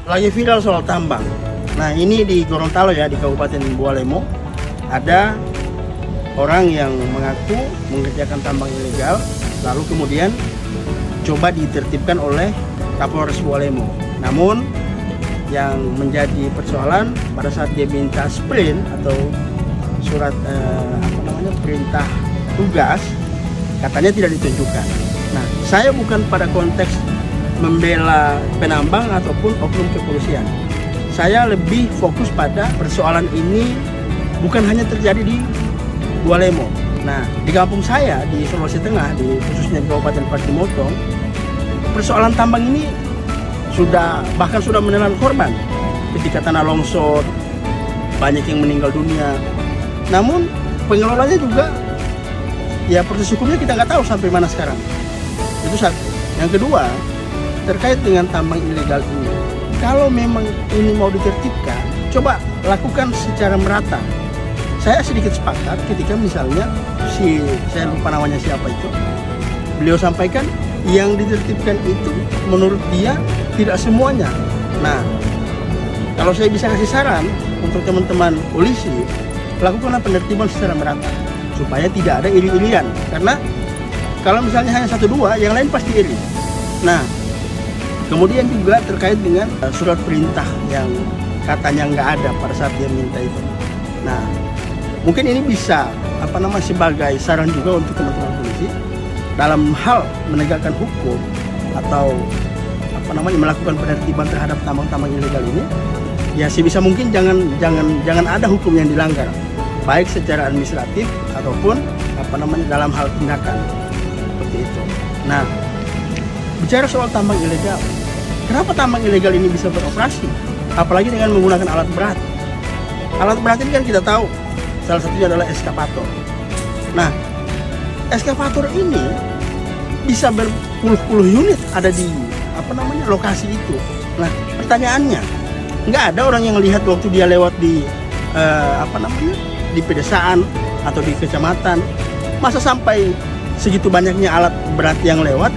lagi viral soal tambang. Nah, ini di Gorontalo ya, di Kabupaten Bualemo, ada orang yang mengaku mengerjakan tambang ilegal, lalu kemudian coba ditertibkan oleh Kapolres Bualemo. Namun yang menjadi persoalan pada saat dia minta sprint atau surat perintah tugas, katanya tidak ditunjukkan. Nah, saya bukan pada konteks membela penambang ataupun oknum kepolisian. Saya lebih fokus pada persoalan ini bukan hanya terjadi di Bualemo. Nah, di kampung saya di Sulawesi Tengah, khususnya di Kabupaten Parigi Motong, persoalan tambang ini bahkan sudah menelan korban. Ketika tanah longsor, banyak yang meninggal dunia. Namun pengelolanya juga, ya proses hukumnya kita nggak tahu sampai mana sekarang. Itu satu. Yang kedua, terkait dengan tambang ilegal ini, kalau memang ini mau ditertibkan, coba lakukan secara merata. Saya sedikit sepakat ketika misalnya saya lupa namanya siapa itu, beliau sampaikan yang ditertibkan itu menurut dia tidak semuanya. Nah, kalau saya bisa kasih saran untuk teman-teman polisi, lakukanlah penertiban secara merata supaya tidak ada iri-irian. Karena kalau misalnya hanya 1-2, yang lain pasti iri. Nah, kemudian juga terkait dengan surat perintah yang katanya nggak ada pada saat dia minta itu. Nah, mungkin ini bisa sebagai saran juga untuk teman-teman polisi dalam hal menegakkan hukum atau melakukan penertiban terhadap tambang-tambang ilegal ini. Ya sebisa mungkin jangan ada hukum yang dilanggar, baik secara administratif ataupun dalam hal tindakan seperti itu. Nah, bicara soal tambang ilegal, kenapa tambang ilegal ini bisa beroperasi? Apalagi dengan menggunakan alat berat. Alat berat ini kan kita tahu, salah satunya adalah eskavator. Nah, eskavator ini bisa berpuluh-puluh unit ada di lokasi itu. Nah, pertanyaannya, nggak ada orang yang lihat waktu dia lewat di di pedesaan atau di kecamatan. Masa sampai segitu banyaknya alat berat yang lewat,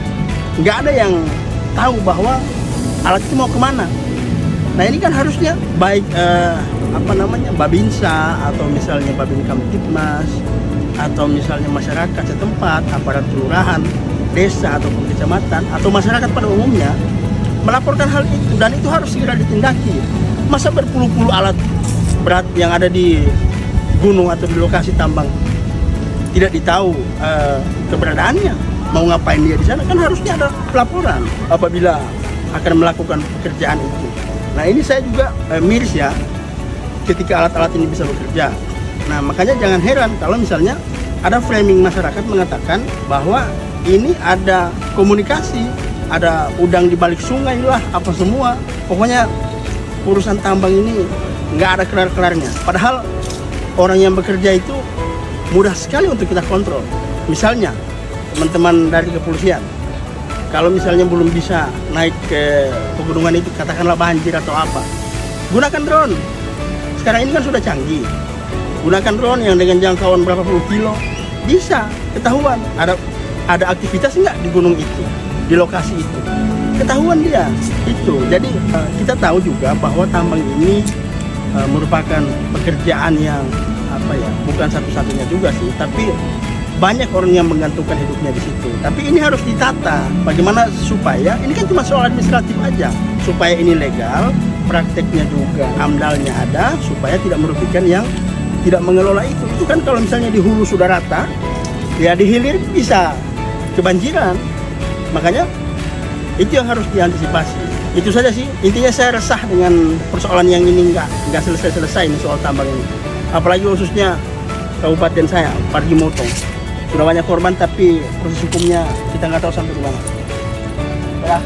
nggak ada yang tahu bahwa alat itu mau kemana. Nah, ini kan harusnya baik Babinsa atau misalnya Babin Kamtibmas atau misalnya masyarakat setempat, aparat kelurahan, desa ataupun kecamatan atau masyarakat pada umumnya melaporkan hal itu, dan itu harus segera ditindaki. Masa berpuluh-puluh alat berat yang ada di gunung atau di lokasi tambang tidak ditahu keberadaannya, mau ngapain dia di sana? Kan harusnya ada pelaporan apabila akan melakukan pekerjaan itu. Nah, ini saya juga miris ya ketika alat-alat ini bisa bekerja. Nah, makanya jangan heran kalau misalnya ada framing masyarakat mengatakan bahwa ini ada komunikasi, ada udang di balik sungai lah, apa semua. Pokoknya urusan tambang ini nggak ada kelar-kelarnya. Padahal orang yang bekerja itu mudah sekali untuk kita kontrol. Misalnya teman-teman dari kepolisian, kalau misalnya belum bisa naik ke pegunungan itu, katakanlah banjir atau apa, gunakan drone. Sekarang ini kan sudah canggih. Gunakan drone yang dengan jangkauan berapa puluh kilo, bisa ketahuan ada aktivitas nggak di gunung itu, di lokasi itu, ketahuan dia itu. Jadi kita tahu juga bahwa tambang ini merupakan pekerjaan yang bukan satu-satunya juga sih, tapi banyak orang yang menggantungkan hidupnya di situ. Tapi ini harus ditata bagaimana supaya ini kan cuma soal administratif aja, supaya ini legal, prakteknya juga amdalnya ada, supaya tidak merugikan yang tidak mengelola itu. Itu kan kalau misalnya di hulu sudah rata, ya di hilir bisa kebanjiran. Makanya itu yang harus diantisipasi. Itu saja sih, intinya saya resah dengan persoalan yang ini nggak selesai-selesai ini soal tambang ini. Apalagi khususnya kabupaten saya, Parigi Motong. Sudah banyak korban tapi proses hukumnya kita nggak tahu sampai di mana. Ya.